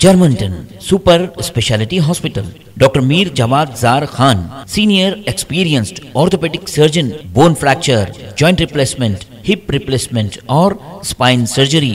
Germantown Super Speciality Hospital. Dr. Mir Jawad Zar Khan, Senior Experienced Orthopedic Surgeon, Bone Fracture, Joint Replacement, Hip Replacement और Spine Surgery.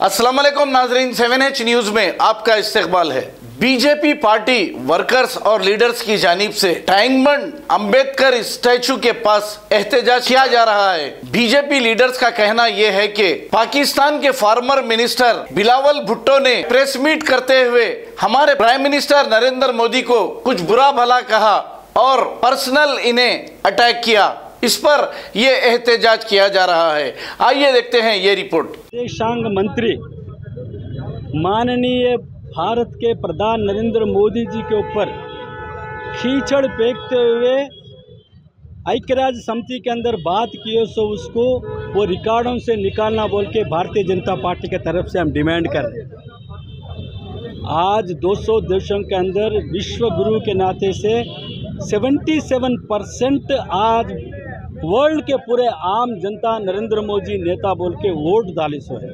अस्सलाम वालेकुम नाजरीन, 7H news में आपका इस्तकबाल है। बीजेपी पार्टी वर्कर्स और लीडर्स की जानिब से टैंकबंड अंबेडकर स्टैचू के पास एहतजाज किया जा रहा है। बीजेपी लीडर्स का कहना यह है कि पाकिस्तान के फार्मर मिनिस्टर बिलावल भुट्टो ने प्रेस मीट करते हुए हमारे प्राइम मिनिस्टर नरेंद्र मोदी को कुछ बुरा भला कहा और पर्सनल इन्हें अटैक किया। इस पर ये एहतजाज किया जा रहा है। आइए देखते हैं ये रिपोर्ट। विदेशांग मंत्री माननीय भारत के प्रधान नरेंद्र मोदी जी के ऊपर कीचड़ फेंकते हुए ऐक्यराज्य समिति के अंदर बात किए सो उसको वो रिकॉर्डों से निकालना बोल के भारतीय जनता पार्टी की तरफ से हम डिमांड कर रहे हैं। आज 200 देशों के अंदर विश्व गुरु के नाते से 77% आज वर्ल्ड के पूरे आम जनता नरेंद्र मोदी नेता बोल के वोट डाले सो है।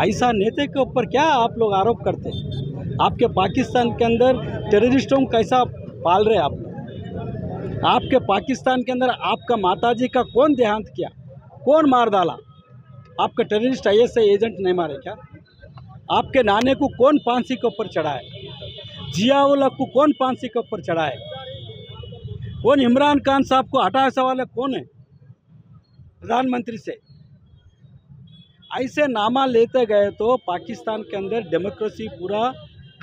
ऐसा नेता के ऊपर क्या आप लोग आरोप करते हैं? आपके पाकिस्तान के अंदर टेररिस्टों को कैसा पाल रहे आप लोग? आपके पाकिस्तान के अंदर आपका माताजी का कौन देहांत किया, कौन मार डाला? आपका टेररिस्ट ISI एजेंट नहीं मारे क्या? आपके नाने को कौन फांसी के ऊपर चढ़ाए? जियाउल हक को कौन फांसी के ऊपर चढ़ाए? कौन इमरान खान साहब को हटाने वाले कौन है प्रधानमंत्री से? ऐसे नामा लेते गए तो पाकिस्तान के अंदर डेमोक्रेसी पूरा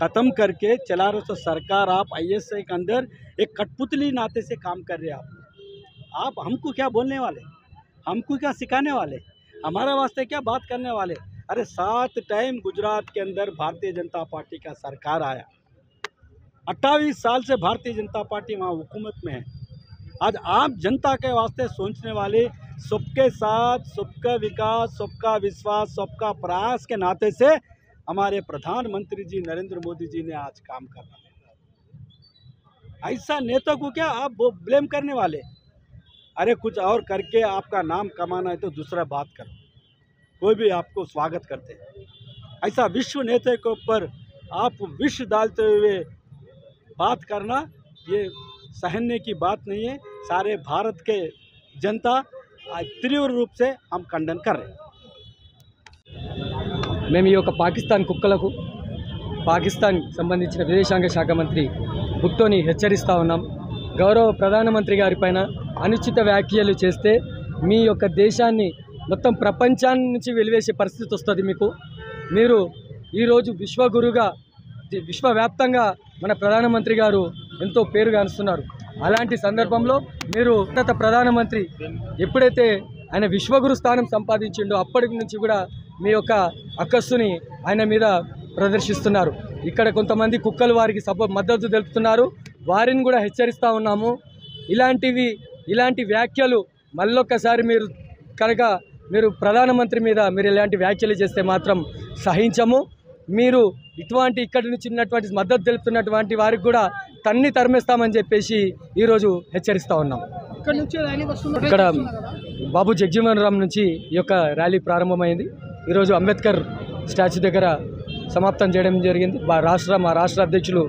ख़त्म करके चला रहे। तो सरकार आप ISI के अंदर एक कठपुतली नाते से काम कर रहे हैं। आप हमको क्या बोलने वाले, हमको क्या सिखाने वाले, हमारे वास्ते क्या बात करने वाले? अरे 7 टाइम गुजरात के अंदर भारतीय जनता पार्टी का सरकार आया। 28 साल से भारतीय जनता पार्टी वहाँ हुकूमत में है। आज आप जनता के वास्ते सोचने वाले सबके साथ सबका विकास, सबका विश्वास, सबका प्रयास के नाते से हमारे प्रधानमंत्री जी नरेंद्र मोदी जी ने आज काम कर रहा है। ऐसा नेता को क्या आप ब्लेम करने वाले? अरे कुछ और करके आपका नाम कमाना है तो दूसरा बात करो, कोई भी आपको स्वागत करते हैं। ऐसा विश्व नेता के ऊपर आप विष डालते हुए बात करना ये सहने की बात नहीं है। सारे भारत के जनता तीव्र रूप से हम खंडन कर रहे हैं। మేము ఈ యొక్క పాకిస్తాన్ కుక్కలకు పాకిస్తాన్ సంబంధించిన విదేశాంగ శాఖ మంత్రి భుట్టోని హెచ్చరిస్తూ ఉన్నాం. గౌరవ ప్రధానమంత్రి గారి పైన అనుచిత వ్యాఖ్యలు చేస్తే మీ యొక్క దేశాన్ని మొత్తం ప్రపంచాన్ని నుంచి వెలివేసే పరిస్థితి వస్తుంది. మీరు ఈరోజు విశ్వగురుగా విశ్వవ్యాప్తంగా మన ప్రధానమంత్రి గారు ఎంతో పేరుగాంచుతున్నారు. అలాంటి సందర్భంలో మీరు గత ప్రధానమంత్రి ఎప్పుడైతే ఆయన విశ్వగురు స్థానం సంపాదించిండో అప్పటి నుంచి కూడా మీ యొక్క అక్కస్సుని ఆయన మీద ప్రదర్శిస్తున్నారు. ఇక్కడ కొంతమంది కుక్కలు వారికి మద్దతు తెలుపుతున్నారు. వారిని కూడా హెచ్చరిస్తూ ఉన్నాము. ఇలాంటి వ్యాఖ్యలు మళ్ళొక్కసారి మీరు ప్రధానమంత్రి మీద మీరు ఇలాంటి వ్యాఖ్యలు చేస్తే మాత్రం సహించము. మీరు ఇక్కడి నుంచి ఉన్నటువంటి మద్దతు తెలుపుతున్నటువంటి వారికి కూడా తన్ని తరిమేస్తామని చెప్పేసి ఈరోజు హెచ్చరిస్తూ ఉన్నాం. ఇక్కడ బాబు జగజీవన్ రామ్ నుంచి ఈ యొక్క ర్యాలీ ప్రారంభమైంది. ఈరోజు అంబేద్కర్ స్టాచ్యూ దగ్గర సమాప్తం చేయడం జరిగింది. మా రాష్ట్ర అధ్యక్షులు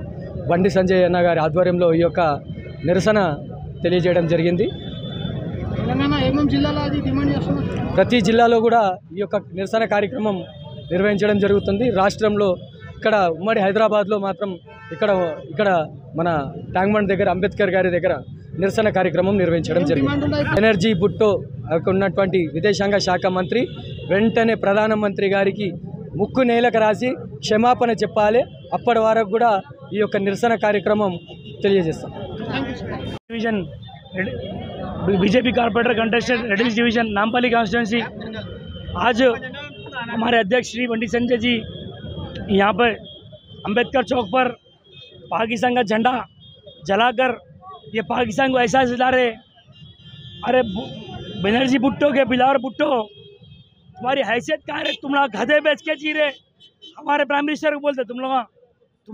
బండి సంజయ్ అన్న గారి ఆధ్వర్యంలో ఈ యొక్క నిరసన తెలియజేయడం జరిగింది. ప్రతి జిల్లాలో కూడా ఈ యొక్క నిరసన కార్యక్రమం నిర్వహించడం జరుగుతుంది. రాష్ట్రంలో ఇక్కడ ఉమ్మడి హైదరాబాద్లో మాత్రం ఇక్కడ మన ట్యాంక్బండ్ దగ్గర అంబేద్కర్ గారి దగ్గర నిరసన కార్యక్రమం నిర్వహించడం జరిగింది. ఎనర్జీ భుట్టో ఉన్నటువంటి విదేశాంగ శాఖ మంత్రి వెంటనే ప్రధానమంత్రి గారికి ముక్కు నేలకు రాసి క్షమాపణ చెప్పాలి. అప్పటి వరకు కూడా ఈ యొక్క నిరసన కార్యక్రమం తెలియజేస్తాం. Division BJP corporator contested Red Hills division Nampally constituency, आज हमारे अध्यक्ष श्री बंडी संजय जी यहाँ पर अंबेडकर चौक पर पाकिस्तान का झंडा जलाकर ये पाकिस्तान को एहसास दिला रहे। अरे बनर्जी भुट्टो के बिलावर भुट्टो, तुम्हारी हैसियत क्या है? तुम लोग गधे बेच के जी रहे। हमारे प्राइम मिनिस्टर को बोलते तुम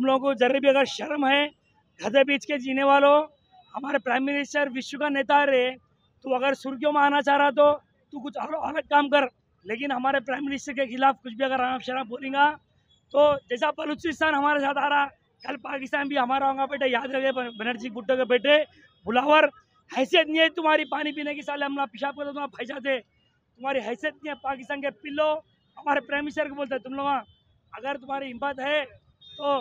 लोगों को जरा भी अगर शर्म है, गधे बेच के जीने वालों। हमारे प्राइम मिनिस्टर विश्व का नेता रहे, तो अगर सुर्खियों में आना चाह रहा तो तू कुछ और अलग काम कर, लेकिन हमारे प्राइम मिनिस्टर के खिलाफ कुछ भी अगर आराम शराब बोलेगा तो जैसा बलूचिस्तान हमारे साथ आ रहा, कल पाकिस्तान भी हमारा होगा बेटे। याद रखे बनर्जी भुट्टो के बेटे बुलावर, हैसियत नहीं है तुम्हारी पानी पीने की, साले हम पेशाब करते तुम्हारा फैसा दे, तुम्हारी हैसियत नहीं है। पाकिस्तान के पिल्लो हमारे प्राइम मिनिस्टर को बोलते हैं तुम लोग, अगर तुम्हारी हिम्मत है तो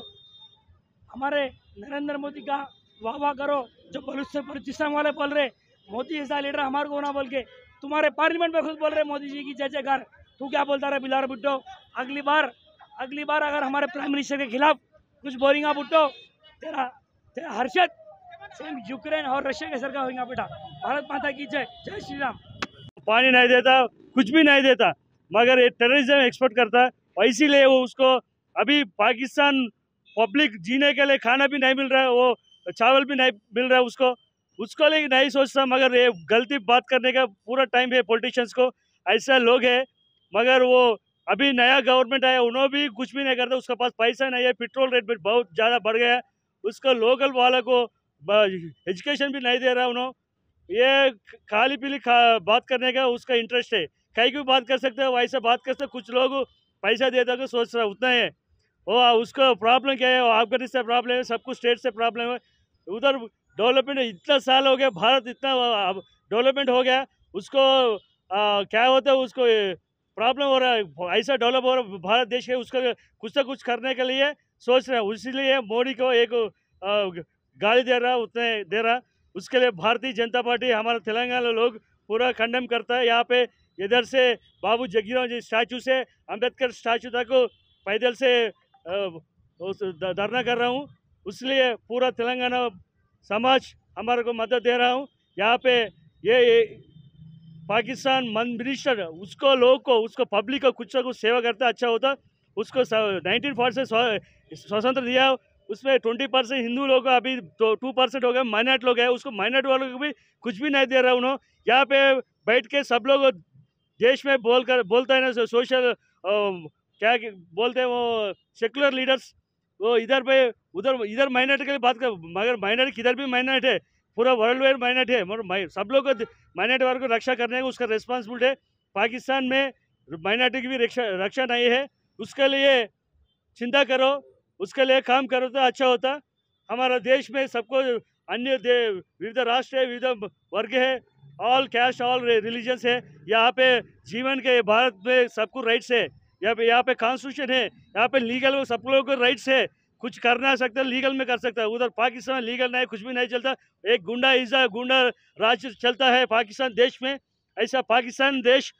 हमारे नरेंद्र मोदी का वाह करो। जो बलूचिस्तान वाले बोल रहे मोदी जैसा लीडर हमारे को ना बोल के, तुम्हारे पार्लियामेंट में खुद बोल रहे मोदी जी की जय जयकार, तू क्या बोलता रहा बिलार भुट्टो। अगली बार अगर हमारे प्राइम मिनिस्टर के खिलाफ कुछ बोलेगा भुट्टो, तेरा हर्षद सेम यूक्रेन और रशिया के सरकार होगा बेटा। भारत माता की जय, जय श्री राम। पानी नहीं देता, कुछ भी नहीं देता, मगर ये टेररिज्म एक्सपोर्ट करता है, और इसीलिए वो उसको अभी पाकिस्तान पब्लिक जीने के लिए खाना भी नहीं मिल रहा है, वो चावल भी नहीं मिल रहा है उसको लिए नहीं सोचता। मगर ये गलती बात करने का पूरा टाइम है पॉलिटिशियंस को, ऐसा लोग है। मगर वो अभी नया गवर्नमेंट आया, उन्होंने भी कुछ भी नहीं करता, उसके पास पैसा नहीं है, पेट्रोल रेट भी बहुत ज़्यादा बढ़ गया है, उसको लोकल वाला को एजुकेशन भी नहीं दे रहा उन्होंने। ये खाली पीली बात करने का उसका इंटरेस्ट है, कहीं भी बात कर सकते हैं, वैसे बात कर सकते। कुछ लोग पैसा देता को सोच रहा उतना है, वो उसको प्रॉब्लम क्या है, वो अफगानिस्तान से प्रॉब्लम है, सब कुछ स्टेट से प्रॉब्लम है। उधर डेवलपमेंट इतना साल हो गया, भारत इतना डेवलपमेंट हो गया, उसको क्या होता है, उसको प्रॉब्लम हो रहा है, ऐसा डेवलप हो रहा है भारत देश के, उसका कुछ ना कुछ करने के लिए सोच रहे हैं। इसीलिए मोदी को एक गाली दे रहा, उतने दे रहा, उसके लिए भारतीय जनता पार्टी हमारा तेलंगाना लोग पूरा कंडेम करता है। यहाँ पे इधर से बाबू जगजीवन जी स्टैचू से अम्बेडकर स्टैचू तक पैदल से धरना कर रहा हूँ, इसलिए पूरा तेलंगाना समाज हमारे को मदद दे रहा हूँ। यहाँ पे ये पाकिस्तान मिनिस्टर उसको लोग को, उसको पब्लिक को कुछ ना कुछ सेवा करता अच्छा होता। उसको 1940 से स्वतंत्र दिया, उसमें 20% हिंदू लोग अभी 2% हो गए माइनॉरिटी लोग हैं, उसको माइनॉरिटी वालों को भी कुछ भी नहीं दे रहा उन्होंने। यहाँ पे बैठ के सब लोग देश में बोलता है ना, सोशल क्या बोलते हैं वो सेकुलर लीडर्स, वो इधर माइनॉरिटी के लिए बात कर, मगर माइनॉरिटी किधर भी माइनॉरिटी है, पूरा वर्ल्ड वाइड माइनॉरिटी है, मगर सब लोग को माइनॉरिटी वालों को रक्षा करने का उसका रिस्पॉन्सिबिलिटी है। पाकिस्तान में माइनॉरिटी की भी रक्षा नहीं है, उसके लिए चिंता करो, उसके लिए काम करो तो अच्छा होता। हमारा देश में सबको अन्य विविध राष्ट्र है, विविध वर्ग है, ऑल कैस्ट ऑल रिलीजन्स है। यहाँ पे जीवन के भारत में सबको राइट्स है, यहाँ पे कॉन्स्टिट्यूशन है, यहाँ पे लीगल सब लोगों को राइट्स है, कुछ करना सकता है, लीगल में कर सकता है। उधर पाकिस्तान में लीगल नहीं, कुछ भी नहीं चलता, एक गुंडा राज चलता है पाकिस्तान देश में। ऐसा पाकिस्तान देश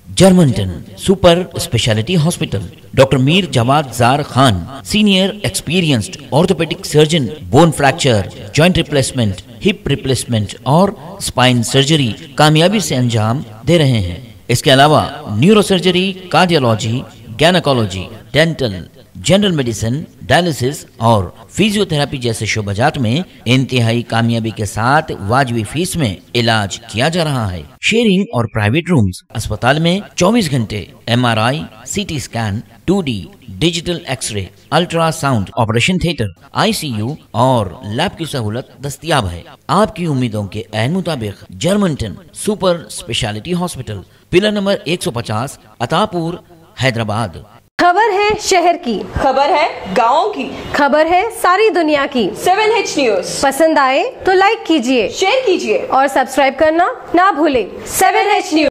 जर्मनटन super speciality hospital, doctor Mir Jamat Zar Khan, senior experienced orthopaedic surgeon, bone fracture, joint replacement, hip replacement और स्पाइन सर्जरी कामयाबी से अंजाम दे रहे हैं। इसके अलावा neurosurgery, cardiology, gynaecology, dental, general medicine, dialysis और फिजियोथेरेपी जैसे शोबाजात में इंतहाई कामयाबी के साथ वाजिबी फीस में इलाज किया जा रहा है। शेयरिंग और प्राइवेट रूम्स, अस्पताल में 24 घंटे MRI, CT scan, 2D digital x ray, ultrasound, operation theatre, ICU और लैब की सहूलत दस्तयाब है। आपकी उम्मीदों के ऐन मुताबिक Germanten super speciality hospital, pillar number 150, Attapur, Hyderabad. खबर है शहर की, खबर है गाँव की, खबर है सारी दुनिया की। 7H न्यूज पसंद आए तो लाइक कीजिए, शेयर कीजिए और सब्सक्राइब करना ना भूलें। 7H news.